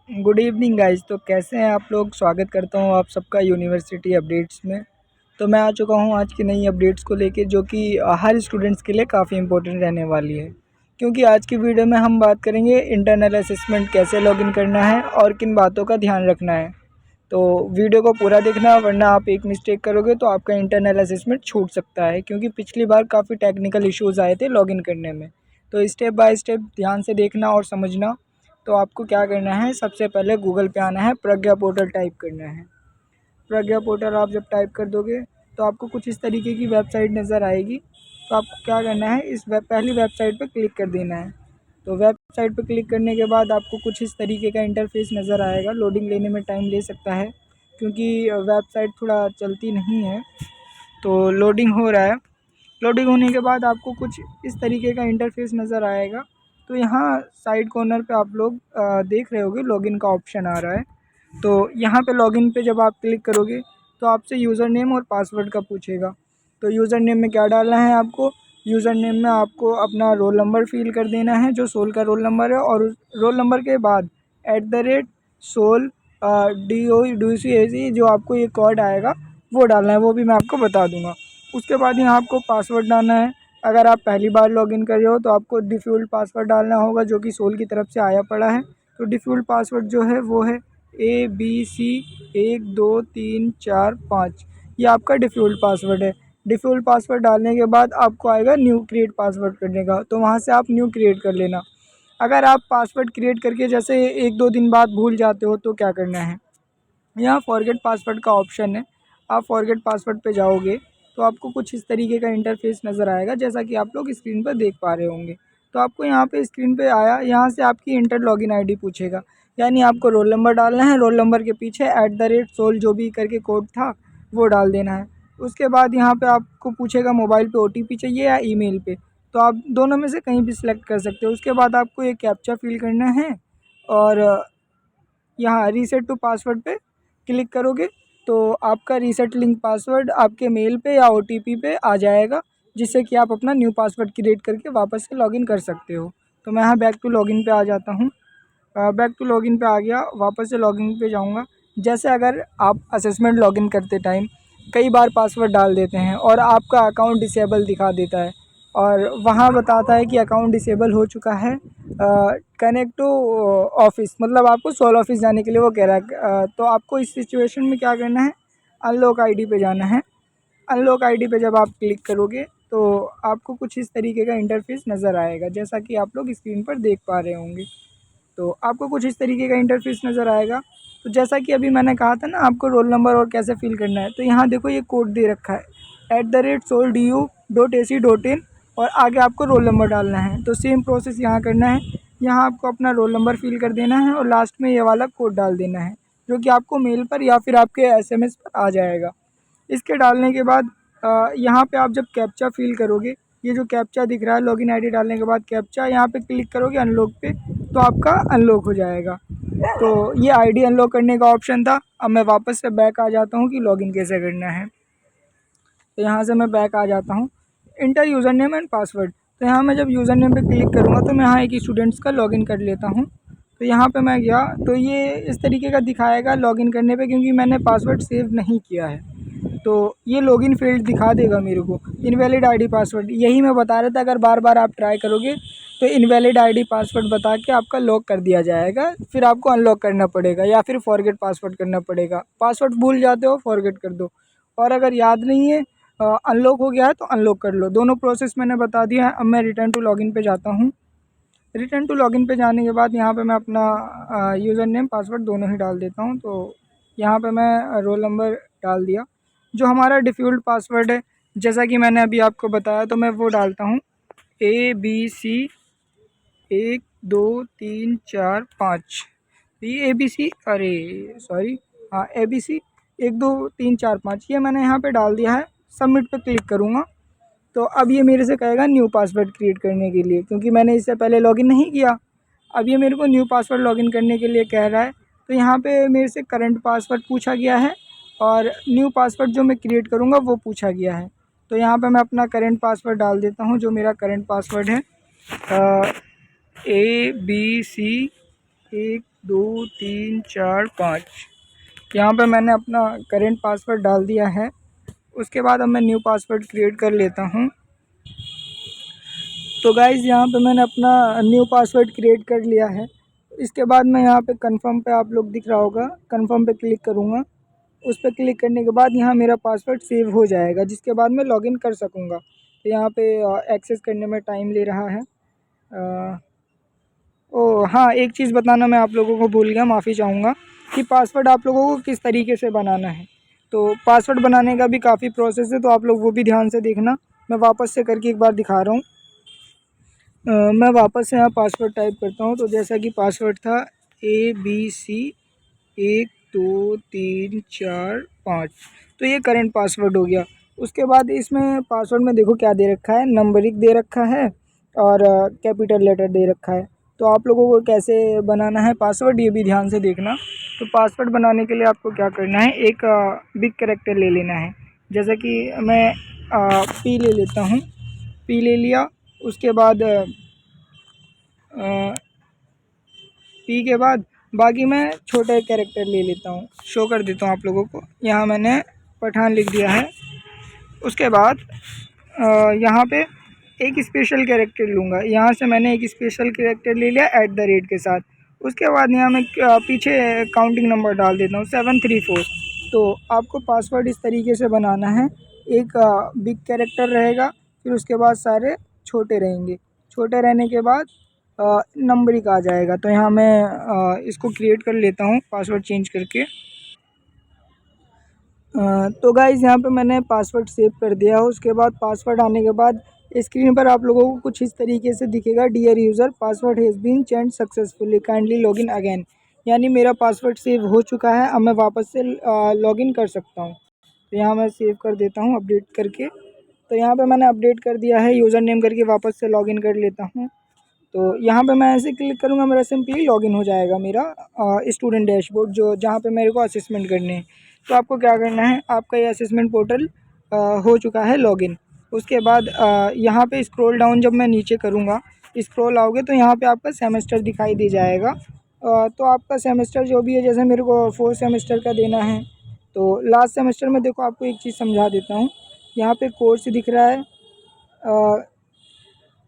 Good evening guys. तो कैसे हैं आप लोग। स्वागत करता हूं आप सबका यूनिवर्सिटी अपडेट्स में। तो मैं आ चुका हूं आज की नई अपडेट्स को लेके, जो कि हर स्टूडेंट्स के लिए काफ़ी इंपॉर्टेंट रहने वाली है। क्योंकि आज की वीडियो में हम बात करेंगे इंटरनल असेसमेंट कैसे लॉगिन करना है और किन बातों का ध्यान रखना है। तो वीडियो को पूरा देखना, वरना आप एक मिस्टेक करोगे तो आपका इंटरनल असेसमेंट छूट सकता है। क्योंकि पिछली बार काफ़ी टेक्निकल इश्यूज़ आए थे लॉगिन करने में। तो स्टेप बाय स्टेप ध्यान से देखना और समझना। तो आपको क्या करना है, सबसे पहले गूगल पे आना है, प्रज्ञा पोर्टल टाइप करना है। प्रज्ञा पोर्टल आप जब टाइप कर दोगे तो आपको कुछ इस तरीके की वेबसाइट नज़र आएगी। तो आपको क्या करना है, इस पहली वेबसाइट पर क्लिक कर देना है। तो वेबसाइट पर क्लिक करने के बाद आपको कुछ इस तरीके का इंटरफेस नज़र आएगा। लोडिंग लेने में टाइम ले सकता है क्योंकि वेबसाइट थोड़ा चलती नहीं है। तो लोडिंग हो रहा है। लोडिंग होने के बाद आपको कुछ इस तरीके का इंटरफेस नज़र आएगा। तो यहाँ साइड कॉर्नर पे आप लोग देख रहे होगे लॉगिन का ऑप्शन आ रहा है। तो यहाँ पे लॉगिन पे जब आप क्लिक करोगे तो आपसे यूज़र नेम और पासवर्ड का पूछेगा। तो यूज़र नेम में क्या डालना है आपको, यूज़र नेम में आपको अपना रोल नंबर फिल कर देना है, जो सोल का रोल नंबर है। और उस रोल नंबर के बाद @सोल DOC जो आपको ये कोड आएगा वो डालना है, वो भी मैं आपको बता दूंगा। उसके बाद यहाँ आपको पासवर्ड डालना है। अगर आप पहली बार लॉगिन कर रहे हो तो आपको डिफ़ॉल्ट पासवर्ड डालना होगा, जो कि सोल की तरफ से आया पड़ा है। तो डिफ़ॉल्ट पासवर्ड जो है वो है ABC 1 2 3 4 5। ये आपका डिफ़ॉल्ट पासवर्ड है। डिफ़ॉल्ट पासवर्ड डालने के बाद आपको आएगा न्यू क्रिएट पासवर्ड करने का, तो वहाँ से आप न्यू क्रिएट कर लेना। अगर आप पासवर्ड क्रिएट करके जैसे 1 2 दिन बाद भूल जाते हो तो क्या करना है, यहाँ फॉरगेट पासवर्ड का ऑप्शन है। आप फॉरगेट पासवर्ड पे जाओगे तो आपको कुछ इस तरीके का इंटरफेस नज़र आएगा, जैसा कि आप लोग स्क्रीन पर देख पा रहे होंगे। तो आपको यहाँ पे स्क्रीन पे आया, यहाँ से आपकी इंटर लॉगिन आईडी पूछेगा। यानी आपको रोल नंबर डालना है, रोल नंबर के पीछे @सोल जो भी करके कोड था वो डाल देना है। उसके बाद यहाँ पे आपको पूछेगा मोबाइल पे OTP चाहिए या ईमेल पे, तो आप दोनों में से कहीं भी सिलेक्ट कर सकते हो। उसके बाद आपको एक कैप्चा फिल करना है और यहाँ रीसेट टू पासवर्ड पे क्लिक करोगे तो आपका रीसेट लिंक पासवर्ड आपके मेल पे या OTP पे आ जाएगा, जिससे कि आप अपना न्यू पासवर्ड क्रिएट करके वापस से लॉगिन कर सकते हो। तो मैं यहाँ बैक टू लॉगिन पे आ जाता हूँ। बैक टू लॉगिन पे आ गया, वापस से लॉगिन पे जाऊँगा। जैसे अगर आप असेसमेंट लॉगिन करते टाइम कई बार पासवर्ड डाल देते हैं और आपका अकाउंट डिसेबल दिखा देता है और वहाँ बताता है कि अकाउंट डिसेबल हो चुका है, कनेक्ट टू ऑफिस, मतलब आपको सोल ऑफिस जाने के लिए वो कह रहा है। तो आपको इस सिचुएशन में क्या करना है, अनलॉक आईडी पे जाना है। अनलॉक आईडी पे जब आप क्लिक करोगे तो आपको कुछ इस तरीके का इंटरफेस नज़र आएगा, जैसा कि आप लोग स्क्रीन पर देख पा रहे होंगे। तो आपको कुछ इस तरीके का इंटरफेस नज़र आएगा। तो जैसा कि अभी मैंने कहा था ना आपको रोल नंबर और कैसे फिल करना है, तो यहाँ देखो ये कोड दे रखा है @soldu.ac.in और आगे आपको रोल नंबर डालना है। तो सेम प्रोसेस यहाँ करना है। यहाँ आपको अपना रोल नंबर फिल कर देना है और लास्ट में ये वाला कोड डाल देना है, जो कि आपको मेल पर या फिर आपके SMS पर आ जाएगा। इसके डालने के बाद यहाँ पे आप जब कैप्चा फिल करोगे, ये जो कैप्चा दिख रहा है लॉगिन आईडी डालने के बाद कैप्चा, यहाँ पे क्लिक करोगे अनलॉक पे, तो आपका अनलॉक हो जाएगा। तो ये आईडी अनलॉक करने का ऑप्शन था। अब मैं वापस से बैक आ जाता हूँ कि लॉगिन कैसे करना है। तो यहाँ से मैं बैक आ जाता हूँ, inter user name and password. तो यहाँ मैं जब यूज़र नेम पे क्लिक करूँगा तो मैं यहाँ एक स्टूडेंट्स का लॉगिन कर लेता हूँ। तो यहाँ पे मैं गया तो ये इस तरीके का दिखाएगा लॉगिन करने पे, क्योंकि मैंने पासवर्ड सेव नहीं किया है तो ये लॉगिन फील्ड दिखा देगा मेरे को, इनवैलिड आईडी पासवर्ड। यही मैं बता रहा था, अगर बार बार आप ट्राई करोगे तो इनवैलिड आईडी पासवर्ड बता के आपका लॉक कर दिया जाएगा, फिर आपको अनलॉक करना पड़ेगा या फिर फॉरगेट पासवर्ड करना पड़ेगा। पासवर्ड भूल जाते हो फॉरगेट कर दो, और अगर याद नहीं है अनलॉक हो गया है तो अनलॉक कर लो। दोनों प्रोसेस मैंने बता दिया है। अब मैं रिटर्न टू लॉगिन पे जाता हूँ। रिटर्न टू लॉगिन पे जाने के बाद यहाँ पे मैं अपना यूज़र नेम पासवर्ड दोनों ही डाल देता हूँ। तो यहाँ पे मैं रोल नंबर डाल दिया, जो हमारा डिफ़ॉल्ट पासवर्ड है, जैसा कि मैंने अभी आपको बताया, तो मैं वो डालता हूँ ABC 1 2 3 4 5। ये ABC, अरे सॉरी, हाँ ABC 1 2 3 4 5 ये मैंने यहाँ पे डाल दिया है। सबमिट पे क्लिक करूँगा तो अब ये मेरे से कहेगा न्यू पासवर्ड क्रिएट करने के लिए, क्योंकि मैंने इससे पहले लॉगिन नहीं किया। अब ये मेरे को न्यू पासवर्ड लॉगिन करने के लिए कह रहा है। तो यहाँ पे मेरे से करंट पासवर्ड पूछा गया है और न्यू पासवर्ड जो मैं क्रिएट करूँगा वो पूछा गया है। तो यहाँ पे मैं अपना करंट पासवर्ड डाल देता हूँ, जो मेरा करंट पासवर्ड है ABC 2 3 4 5। यहाँ पे मैंने अपना करेंट पासवर्ड डाल दिया है। उसके बाद अब मैं न्यू पासवर्ड क्रिएट कर लेता हूँ। तो गाइज़ यहाँ पे मैंने अपना न्यू पासवर्ड क्रिएट कर लिया है। इसके बाद मैं यहाँ पे कंफर्म पे, आप लोग दिख रहा होगा, कंफर्म पे क्लिक करूँगा। उस पर क्लिक करने के बाद यहाँ मेरा पासवर्ड सेव हो जाएगा, जिसके बाद मैं लॉगिन कर सकूँगा। तो यहाँ पे एक्सेस करने में टाइम ले रहा है। ओह हाँ, एक चीज़ बताना मैं आप लोगों को भूल गया, माफ़ी चाहूँगा, कि पासवर्ड आप लोगों को किस तरीके से बनाना है। तो पासवर्ड बनाने का भी काफ़ी प्रोसेस है, तो आप लोग वो भी ध्यान से देखना। मैं वापस से करके एक बार दिखा रहा हूँ। मैं वापस से यहाँ पासवर्ड टाइप करता हूँ। तो जैसा कि पासवर्ड था ABC 1 2 3 4 5, तो ये करंट पासवर्ड हो गया। उसके बाद इसमें पासवर्ड में देखो क्या दे रखा है, नंबरिक दे रखा है और कैपिटल लेटर दे रखा है। तो आप लोगों को कैसे बनाना है पासवर्ड, ये भी ध्यान से देखना। तो पासवर्ड बनाने के लिए आपको क्या करना है, एक बिग कैरेक्टर ले लेना है। जैसा कि मैं P ले लेता हूँ, P ले लिया। उसके बाद P के बाद बाकी मैं छोटे कैरेक्टर ले लेता हूँ, शो कर देता हूँ आप लोगों को। यहाँ मैंने पठान लिख दिया है। उसके बाद यहाँ पे एक स्पेशल कैरेक्टर लूँगा। यहाँ से मैंने एक स्पेशल कैरेक्टर ले लिया @ के साथ। उसके बाद यहाँ मैं पीछे काउंटिंग नंबर डाल देता हूँ 734। तो आपको पासवर्ड इस तरीके से बनाना है। एक बिग कैरेक्टर रहेगा, फिर उसके बाद सारे छोटे रहेंगे। छोटे रहने के बाद नंबरिक आ जाएगा। तो यहाँ मैं इसको क्रिएट कर लेता हूँ पासवर्ड चेंज करके। तो गाइज़ यहाँ पे मैंने पासवर्ड सेव कर दिया है। उसके बाद पासवर्ड आने के बाद स्क्रीन पर आप लोगों को कुछ इस तरीके से दिखेगा, dear user password has been change successfully, kindly login again. यानी मेरा पासवर्ड सेव हो चुका है, अब मैं वापस से लॉगिन कर सकता हूँ। तो यहाँ मैं सेव कर देता हूँ अपडेट करके। तो यहाँ पे मैंने अपडेट कर दिया है, यूज़र नेम करके वापस से लॉगिन कर लेता हूँ। तो यहाँ पे मैं ऐसे क्लिक करूँगा, मेरा सिंपली लॉगिन हो जाएगा मेरा स्टूडेंट डैशबोर्ड, जो जहाँ पे मेरे को असेसमेंट करने हैं। तो आपको क्या करना है, आपका ये असेसमेंट पोर्टल हो चुका है लॉगिन। उसके बाद यहाँ पे स्क्रॉल डाउन जब मैं नीचे करूँगा, स्क्रॉल आओगे तो यहाँ पे आपका सेमेस्टर दिखाई दे जाएगा। तो आपका सेमेस्टर जो भी है, जैसे मेरे को 4 सेमेस्टर का देना है, तो लास्ट सेमेस्टर में देखो आपको एक चीज़ समझा देता हूँ। यहाँ पे कोर्स दिख रहा है,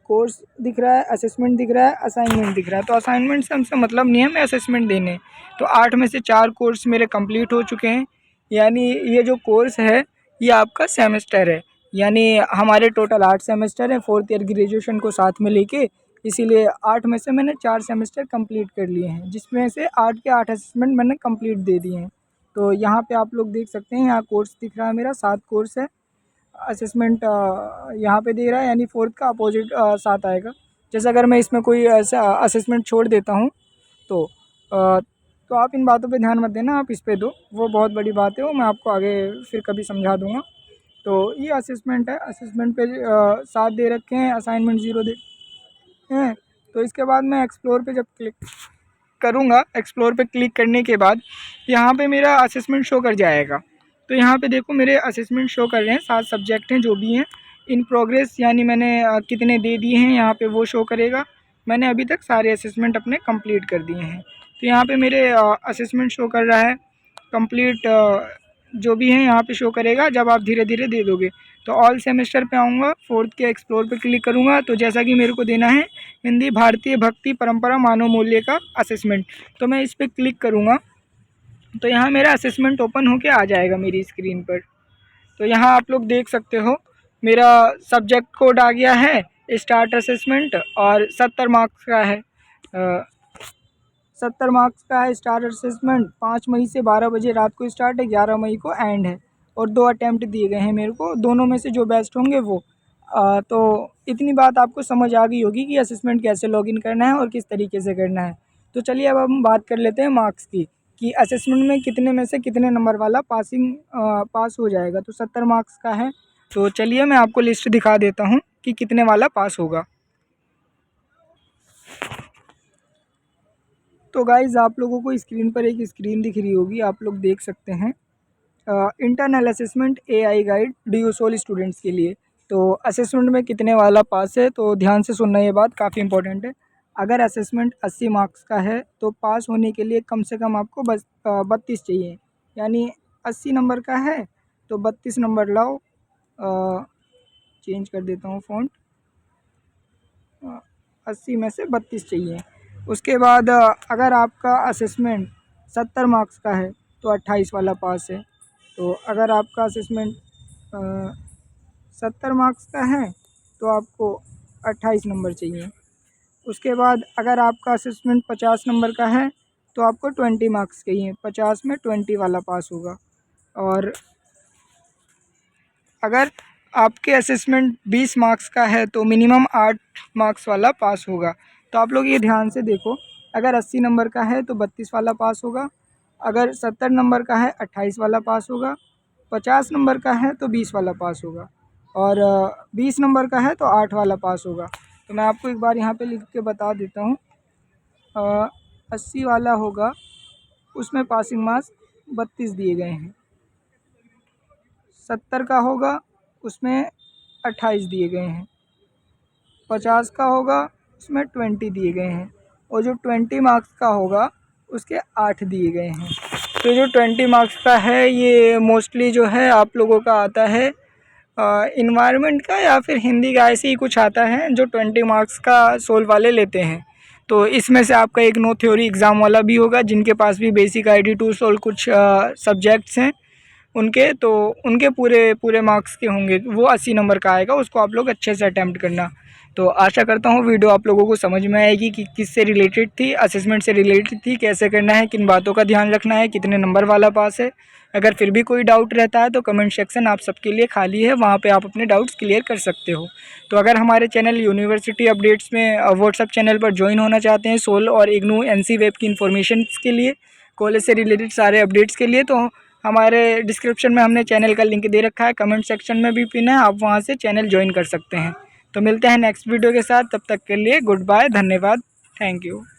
कोर्स दिख रहा है, असेसमेंट दिख रहा है, असाइनमेंट दिख रहा है। तो असाइनमेंट से हमसे मतलब नहीं है, हमें असेसमेंट देने। तो 8 में से 4 कोर्स मेरे कंप्लीट हो चुके हैं। यानी ये जो कोर्स है ये आपका सेमेस्टर है। यानी हमारे टोटल 8 सेमेस्टर हैं, 4th ईयर ग्रेजुएशन को साथ में लेके। इसीलिए 8 में से मैंने 4 सेमेस्टर कंप्लीट कर लिए हैं, जिसमें से 8 के 8 असेसमेंट मैंने कंप्लीट दे दिए हैं। तो यहाँ पे आप लोग देख सकते हैं, यहाँ कोर्स दिख रहा है, मेरा 7 कोर्स है। असेसमेंट यहाँ पे दे रहा है, यानी 4th का अपोजिट 7 आएगा। जैसे अगर मैं इसमें कोई ऐसा असेसमेंट छोड़ देता हूँ तो तो आप इन बातों पे ध्यान मत देना, आप इस पे दो, वो बहुत बड़ी बात है, वो मैं आपको आगे फिर कभी समझा दूँगा। तो ये असेसमेंट है, असेसमेंट पे 7 दे रखे हैं, असाइनमेंट 0 दे हैं। तो इसके बाद मैं एक्सप्लोर पे जब क्लिक करूँगा, एक्सप्लोर पे क्लिक करने के बाद यहाँ पे मेरा असेसमेंट शो कर जाएगा। तो यहाँ पे देखो मेरे असेसमेंट शो कर रहे हैं, 7 सब्जेक्ट हैं जो भी हैं इन प्रोग्रेस, यानी मैंने कितने दे दिए हैं यहाँ पे वो शो करेगा। मैंने अभी तक सारे असेसमेंट अपने कंप्लीट कर दिए हैं। तो यहाँ पे मेरे असेसमेंट शो कर रहा है कंप्लीट, जो भी है यहाँ पे शो करेगा जब आप धीरे धीरे दे दोगे। तो ऑल सेमेस्टर पे आऊँगा, 4th के एक्सप्लोर पे क्लिक करूँगा। तो जैसा कि मेरे को देना है हिंदी भारतीय भक्ति परंपरा मानव मूल्य का असेसमेंट, तो मैं इस पर क्लिक करूँगा। तो यहाँ मेरा असेसमेंट ओपन होके आ जाएगा मेरी स्क्रीन पर। तो यहाँ आप लोग देख सकते हो मेरा सब्जेक्ट कोड आ गया है, स्टार्ट असेसमेंट, और 70 मार्क्स का है। 70 मार्क्स का है स्टार असेसमेंट। 5 मई से 12 बजे रात को स्टार्ट है, 11 मई को एंड है। और 2 अटैम्प्ट दिए गए हैं मेरे को, दोनों में से जो बेस्ट होंगे वो। तो इतनी बात आपको समझ आ गई होगी कि असेसमेंट कैसे लॉगिन करना है और किस तरीके से करना है। तो चलिए अब हम बात कर लेते हैं मार्क्स की, कि असेसमेंट में कितने में से कितने नंबर वाला पास हो जाएगा। तो 70 मार्क्स का है। तो चलिए मैं आपको लिस्ट दिखा देता हूँ कि कितने वाला पास होगा। तो गाइज़ आप लोगों को स्क्रीन पर एक स्क्रीन दिख रही होगी, आप लोग देख सकते हैं internal assessment AI guide DU SOL students के लिए। तो असेसमेंट में कितने वाला पास है, तो ध्यान से सुनना, ये बात काफ़ी इंपॉर्टेंट है। अगर असेसमेंट 80 मार्क्स का है तो पास होने के लिए कम से कम आपको 32 चाहिए, यानी 80 नंबर का है तो 32 नंबर लाओ। चेंज कर देता हूँ फ़ॉन्ट। 80 में से 32 चाहिए। उसके बाद अगर आपका असेसमेंट 70 मार्क्स का है तो 28 वाला पास है। तो अगर आपका असेसमेंट 70 मार्क्स का है तो आपको 28 नंबर चाहिए। उसके बाद अगर आपका असेसमेंट 50 नंबर का है तो आपको 20 मार्क्स चाहिए, 50 में 20 वाला पास होगा। और अगर आपके असेसमेंट 20 मार्क्स का है तो मिनिमम 8 मार्क्स वाला पास होगा। तो आप लोग ये ध्यान से देखो, अगर 80 नंबर का है तो 32 वाला पास होगा, अगर 70 नंबर का है 28 वाला पास होगा, 50 नंबर का है तो 20 वाला पास होगा, और 20 नंबर का है तो 8 वाला पास होगा। तो मैं आपको एक बार यहाँ पे लिख के बता देता हूँ। 80 वाला होगा उसमें पासिंग मार्क्स 32 दिए गए हैं। 70 का होगा उसमें 28 दिए गए हैं। 50 का होगा उसमें 20 दिए गए हैं, और जो 20 मार्क्स का होगा उसके 8 दिए गए हैं। तो जो 20 मार्क्स का है ये मोस्टली जो है आप लोगों का आता है इन्वायरमेंट का या फिर हिंदी का, ऐसे ही कुछ आता है जो 20 मार्क्स का सोल वाले लेते हैं। तो इसमें से आपका एक नो थ्योरी एग्ज़ाम वाला भी होगा, जिनके पास भी बेसिक आईडी टू सोल कुछ सब्जेक्ट्स हैं उनके, तो उनके पूरे पूरे मार्क्स के होंगे, वो 80 नंबर का आएगा, उसको आप लोग अच्छे से अटैम्प्ट करना। तो आशा करता हूँ वीडियो आप लोगों को समझ में आएगी कि किससे रिलेटेड थी, असेसमेंट से रिलेटेड थी, कैसे करना है, किन बातों का ध्यान रखना है, कितने नंबर वाला पास है। अगर फिर भी कोई डाउट रहता है तो कमेंट सेक्शन आप सबके लिए खाली है, वहाँ पे आप अपने डाउट्स क्लियर कर सकते हो। तो अगर हमारे चैनल यूनिवर्सिटी अपडेट्स में व्हाट्सअप चैनल पर ज्वाइन होना चाहते हैं सोल और इग्नू एनसी वेब की इन्फॉर्मेशन के लिए, कॉलेज से रिलेटेड सारे अपडेट्स के लिए, तो हमारे डिस्क्रिप्शन में हमने चैनल का लिंक दे रखा है, कमेंट सेक्शन में भी पिन है, आप वहाँ से चैनल ज्वाइन कर सकते हैं। तो मिलते हैं नेक्स्ट वीडियो के साथ, तब तक के लिए गुड बाय, धन्यवाद, थैंक यू।